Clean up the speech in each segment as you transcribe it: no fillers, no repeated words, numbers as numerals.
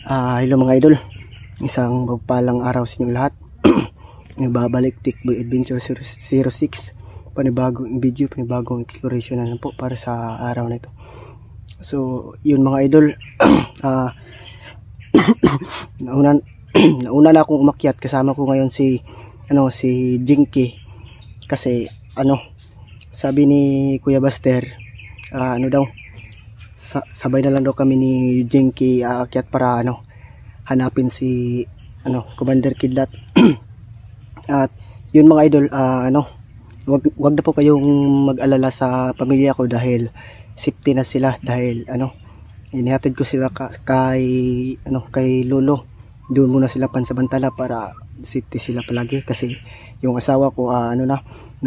Hello mga idol, isang magpalang araw sa inyong lahat. Babalik Tikboy Adventure 06, panibagong video, panibagong exploration na po para sa araw na ito. So yun mga idol, nauna na akong umakyat. Kasama ko ngayon si Jinky, kasi sabi ni Kuya Buster, sabay na lang daw kami ni Jinky aakyat para hanapin si Commander Kidlat. At yun mga idol, wag na po kayong mag-alala sa pamilya ko dahil safety na sila, dahil inihatid ko sila kay lolo. Doon muna sila pansamantala para safety sila palagi, kasi yung asawa ko na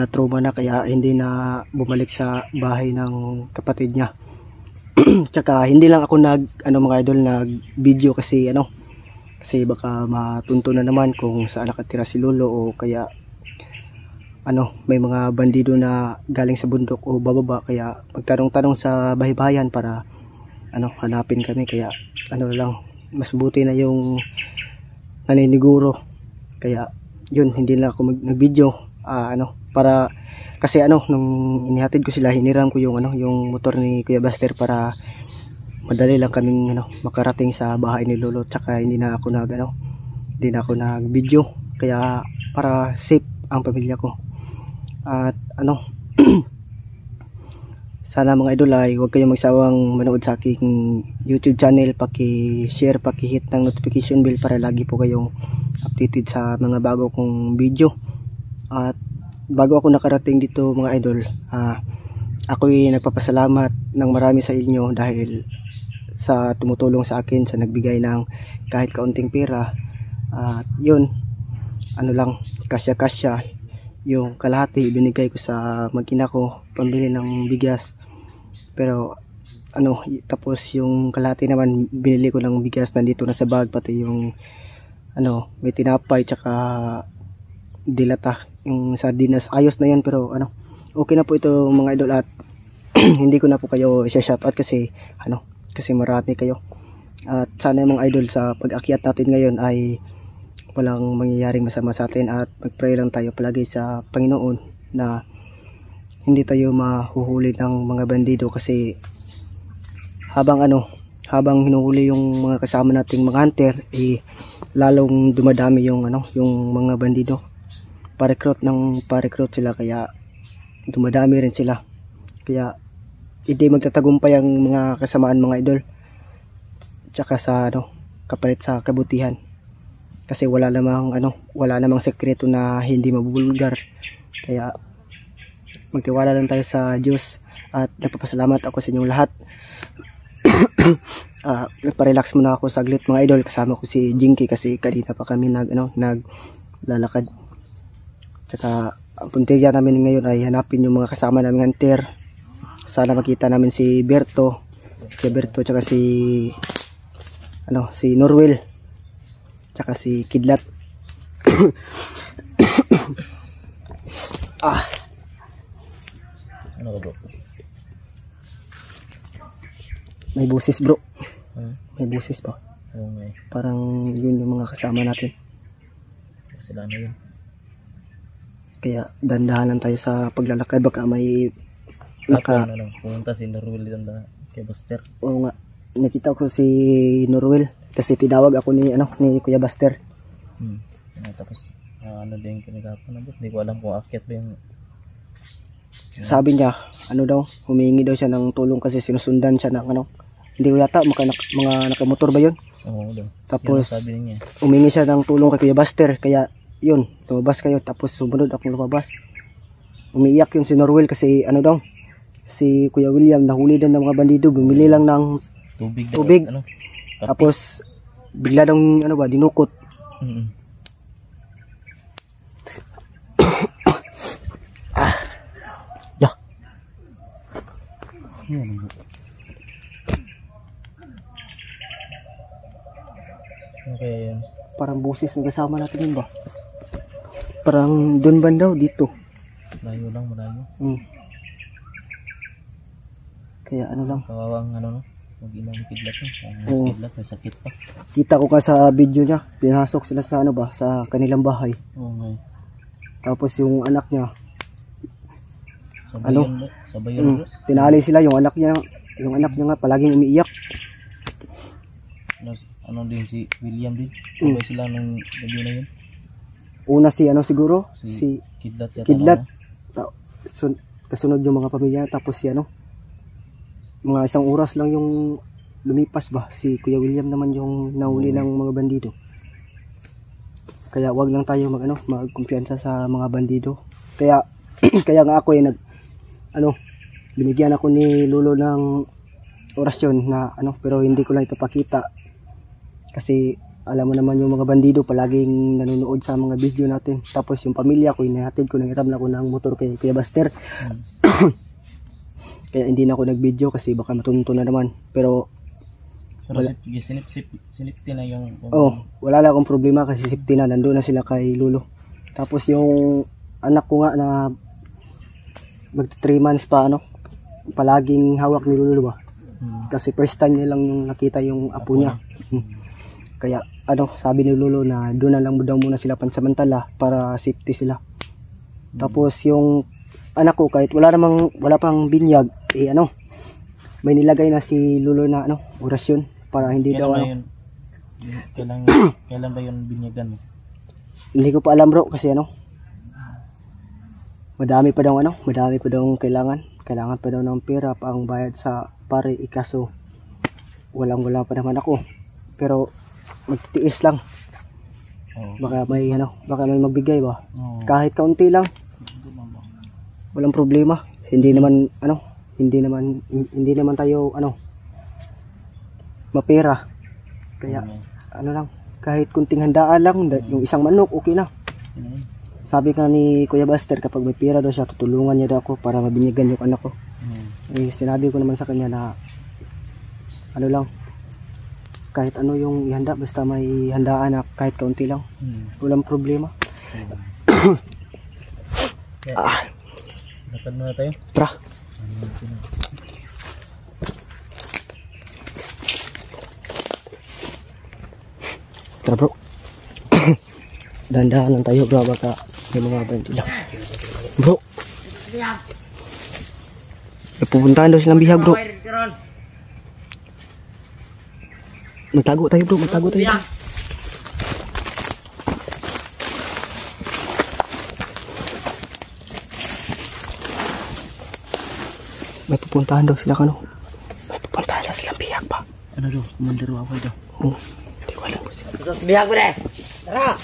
trauma na, kaya hindi na bumalik sa bahay ng kapatid niya. Tsaka hindi lang ako mga idol nag video kasi baka matunto na naman kung saan nakatira si lolo, o kaya may mga bandido na galing sa bundok o bababa, kaya magtanong-tanong sa bahay-bahayan para hanapin kami. Kaya lang, mas buti na yung naniniguro. Kaya yun, hindi na ako nag-video para kasi nung inihatid ko sila, hiniram ko yung motor ni Kuya Buster para madali lang kaming makarating sa bahay ni lolo. Tsaka hindi na ako nag-video, kaya para safe ang pamilya ko. At sana mga idol ay huwag kayong magsawang manood sa aking YouTube channel. Paki-share, paki-hit ng notification bell para lagi po kayong updated sa mga bago kong video. At bago ako nakarating dito mga idol, ako'y nagpapasalamat ng marami sa inyo dahil sa tumutulong sa akin, sa nagbigay ng kahit kaunting pera. At yun, kasya-kasya yung kalahati ibinigay ko sa mag-ina ko pambili ng bigas. Pero tapos yung kalahati naman binili ko ng bigas, nandito na sa bag, pati yung may tinapay tsaka dilata, yung sardinas, ayos na yan. Pero okay na po ito mga idol. At hindi ko na po kayo i-shoutout kasi kasi marami kayo. At sana mga idol, sa pag-akyat natin ngayon ay walang mangyayaring masama sa atin, at mag-pray lang tayo palagi sa Panginoon na hindi tayo mahuhuli ng mga bandido, kasi habang hinuhuli yung mga kasama nating mga hunter, lalong dumadami yung mga bandido. Pa-recruit sila, kaya dumadami rin sila. Kaya hindi magtatagumpay ang mga kasamaan mga idol, tsaka sa kapalit sa kabutihan, kasi wala namang sekreto na hindi mabubulgar. Kaya magtiwala lang tayo sa Diyos, at nagpapasalamat ako sa inyong lahat. Nagpa-relax muna ako saglit mga idol, kasama ko si Jinky kasi kanina pa kami naglalakad. Tsaka ang punteriya namin ngayon ay hanapin yung mga kasama namin hunter. Sana makita namin si Berto, tsaka si Norwell, tsaka si Kidlat. Ano ka bro? May busis bro. May busis pa. Okay. Parang yun yung mga kasama natin. Sila yun. Kaya dandahan lang tayo sa paglalakad, baka may pumunta si Norwell dito kay Buster. Oo nga, nakita ko si Norwell kasi tinawag ako ni Kuya Buster. Tapos din kinagapon na, hindi ko alam kung akyat ba yung sabi niya humingi daw siya ng tulong kasi sinusundan siya ng hindi ko yata mga nakamotor ba yun. Oo daw. Tapos sabi niya, humingi siya ng tulong kay Kuya Buster, kaya yun, lumabas kayo. Tapos sumunod akong lumabas. Umiiyak yung si Norwell kasi si Kuya William nahuli din ng mga bandido, bumili lang ng tubig. Tapos bigla daw dinukot. Okay yun. Parang busis ng kasama natin yun ba? Parang doon ba daw dito? Malayo lang. Kaya lang. Kawawang mag-ina ni Kidlat eh. Oo. Kidlat may sakit pa. Kita ko ka sa video niya, pinasok sila sa ano ba, sa kanilang bahay. Oo nga. Tapos yung anak niya, Sabay Ano? yun ba? Sabay yun bro. tinali sila, yung anak niya nga palaging umiiyak. Ano din si William din. Sabay sila nung gabi na yun. Una si ano siguro, Si si Kidlat yata. Kidlat. ano? Kasunod yung mga pamilya, tapos si ano, mga isang oras lang yung lumipas ba, si Kuya William naman yung nahuli ng mga bandido. Kaya wag lang tayo magkumpiyansa sa mga bandido. Kaya kaya nga ako binigyan ako ni Lolo ng orasyon na pero hindi ko lang ito pakita. Kasi alam mo naman yung mga bandido palaging nanonood sa mga video natin. Tapos yung pamilya ko, inahatid ko, nangiram na ako ng motor kay Kuya Buster. Kaya hindi na ako nag-video kasi baka matunto na naman. Pero sinipti na yung... wala lang akong problema kasi safety na, nandoon na sila kay Lolo. Tapos yung anak ko nga na mag 3 months pa palaging hawak ni Lolo ba. Kasi first time niya lang yung nakita yung apo niya. Kaya sabi ni Lolo na doon na lang daw muna sila pansamantala para safety sila. Tapos yung anak ko kahit wala pang binyag, may nilagay na si Lolo na orasyon para hindi Kailan daw ba yun? Kailan ba yun binyagan mo? Hindi ko pa alam bro kasi madami pa daw kailangan pa daw ng pera pang bayad sa pare, ikaso wala pa naman ako, pero magtitiis lang. Baka may magbigay ba, kahit kaunti lang, walang problema. Hindi naman tayo mapera, kaya kahit kunting handaan lang, yung isang manok okay na. Sabi ka ni Kuya Buster, kapag may pera daw siya, tutulungan niya daw ako para mabinyagan yung anak ko. Sinabi ko naman sa kanya na kahit yung ihanda, basta may handaan na kahit kaunti lang, walang problema. Lakad muna tayo. Tara. Tara bro. Dandahan lang tayo bro, baka may mga bandido lang. Bro, pupuntahan daw silang bihag bro. Magtago tayo bro, magtago tayo. May pupuntahan daw sila May pupuntahan daw silang bihag pa. Ano daw? Commander Waway daw. Hindi ko alam po sila. Ito sa bihag mo rin. Tara!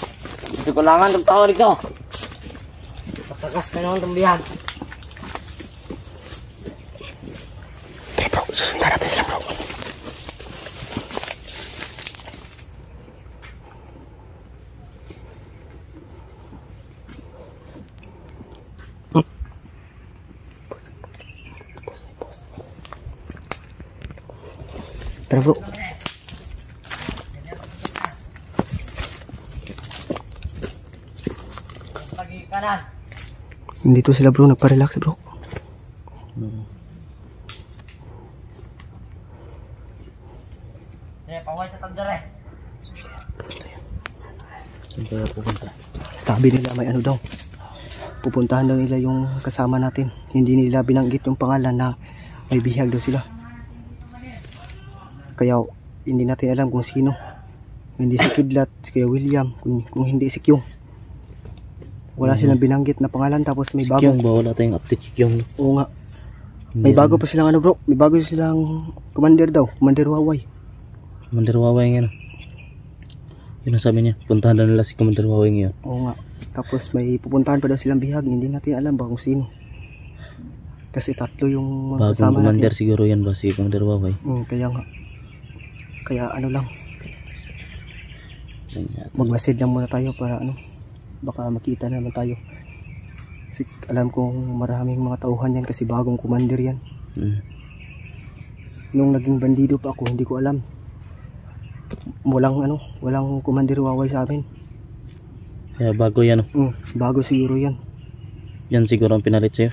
Gusto ko langan itong tao dito. Pagkakas ka naman itong bihag. Okay bro, susundan natin sila bro. Tara bro. Pagi kanan. Dito sila bro, nagpa-relax bro. Paway sa tagdare. Saan tayo pupunta? Sabi nila may daw. Pupuntahan daw nila yung kasama natin. Hindi nila binanggit yung pangalan na may bihag daw sila. Kaya hindi natin alam kung sino. Hindi si Kidlat, si Kuya William, kung hindi si Kyung. Wala silang binanggit na pangalan, tapos may bago. Kyung ba? Wala tayong update si Kyung. Oo nga. May bago pa silang bro. May bago silang commander daw. Commander Waway. Commander Waway ngayon. Yun ang sabi niya. Puntahan na nila si Commander Waway ngayon. Oo nga. Tapos may pupuntahan pa daw silang bihag. Hindi natin alam ba kung sino. Kasi tatlo yung mga Bagong kasama commander natin. siguro yan ba si Commander Waway? Kaya nga. Kaya lang. Mag-message lang muna tayo para baka makita na naman tayo. Kasi alam kong maraming mga tauhan yan kasi bagong commander yan. Nung naging bandido pa ako, hindi ko alam. Walang commander Waway sa amin. Kaya bago yan. Bago siguro yan. Yan siguro ang pinalit sa'yo.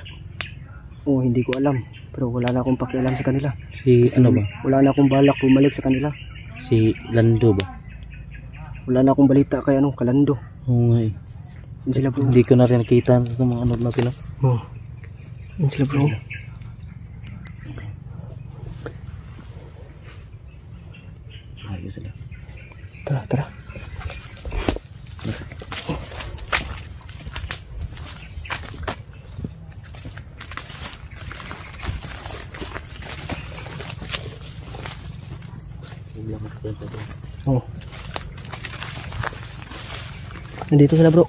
Hindi ko alam. Pero wala na akong pakialam sa kanila. Si ano ba? Wala na akong balak bumalik sa kanila. Si Lando ba? Wala na akong balita kay Kalando. Oo nga eh. Yun sila bro. Hindi ko na rin nakita sa mga ano natin. Oh. Yun sila bro. Ayos sila. Tara, tara. Oh. Nandito sila bro.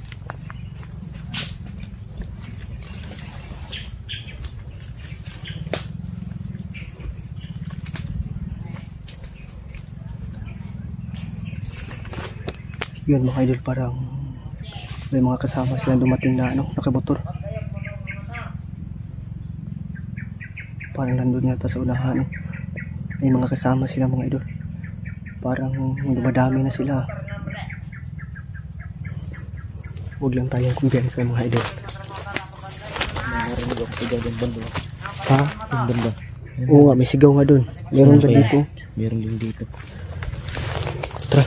Yun mga idol, parang may mga kasama silang dumating na nakamotor. Parang nandun yata sa unahan. May mga kasama sila mga idol. Parang dumadami na sila. Huwag lang tayong kumpiyansa mga idol. Narinig ako sigaw yung banda. Ha? Yung banda. Oo nga, may sigaw nga dun. Meron ba dito? Meron din dito. Tara.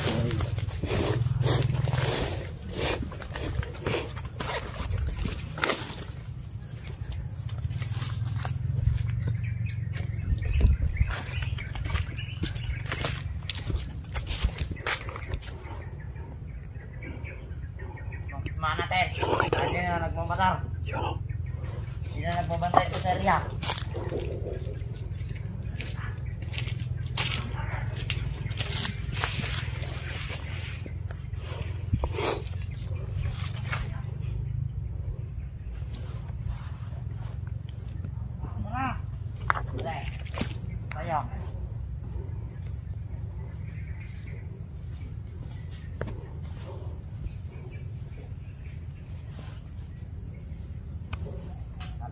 Samahan natin. Hindi na nagmamadar. Hindi na nagbabantay sa area. Sayang.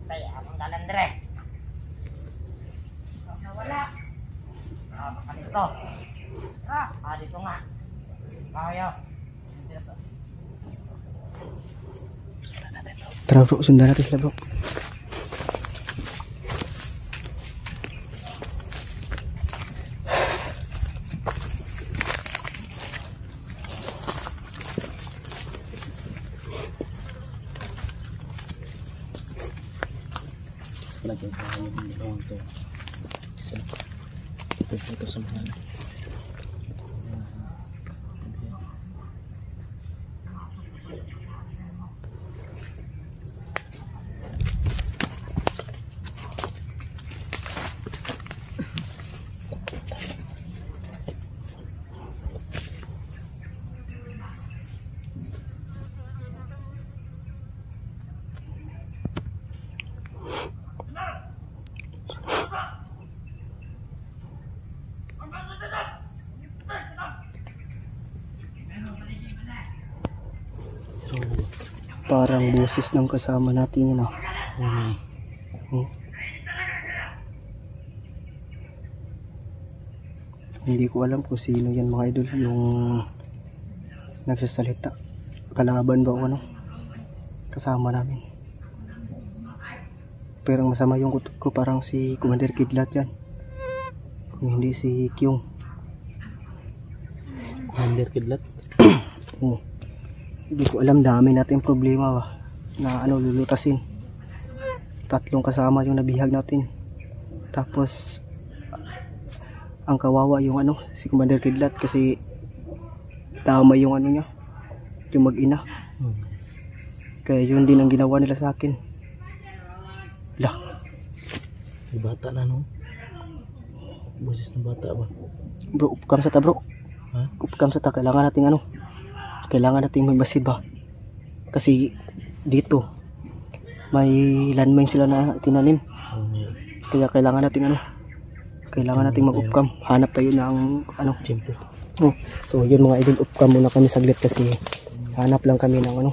Patay akong dalandre. Nawala. Baka dito. Dito nga. Kaya. Tara bro, sundan natin sila bro. Palagay ko yung dalawang to. Isa na. Ito sa mga Parang boses ng kasama natin yun. Hindi ko alam kung sino yan mga idol, yung nagsasalita. Kalaban ba o kasama namin. Pero ang masama yung kutob ko, parang si Commander Kidlat yan. Kung hindi si Kyung. Commander Kidlat? Oo. Hindi ko alam, dami natin problema ba na lulutasin. 3 kasama yung nabihag natin. Tapos ang kawawa yung si Commander Kidlat kasi tama yung niya, yung mag-ina. Kaya yun din ang ginawa nila sa akin. Lah, May bata na boses ng bata ba? bro, upkam sa ta bro. Ha? Upkam sa ta, kailangan natin kailangan natin may basid ba, kasi dito may landmine sila na tinanim. Kaya kailangan natin kailangan natin mag-upcam. Hanap tayo ng Tiyempo. So yun mga idol, upcam muna kami saglit kasi hanap lang kami ng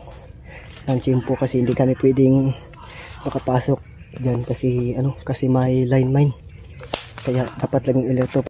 ng tiyempo kasi hindi kami pwedeng makapasok dyan kasi kasi may line mine, kaya dapat lang yung electro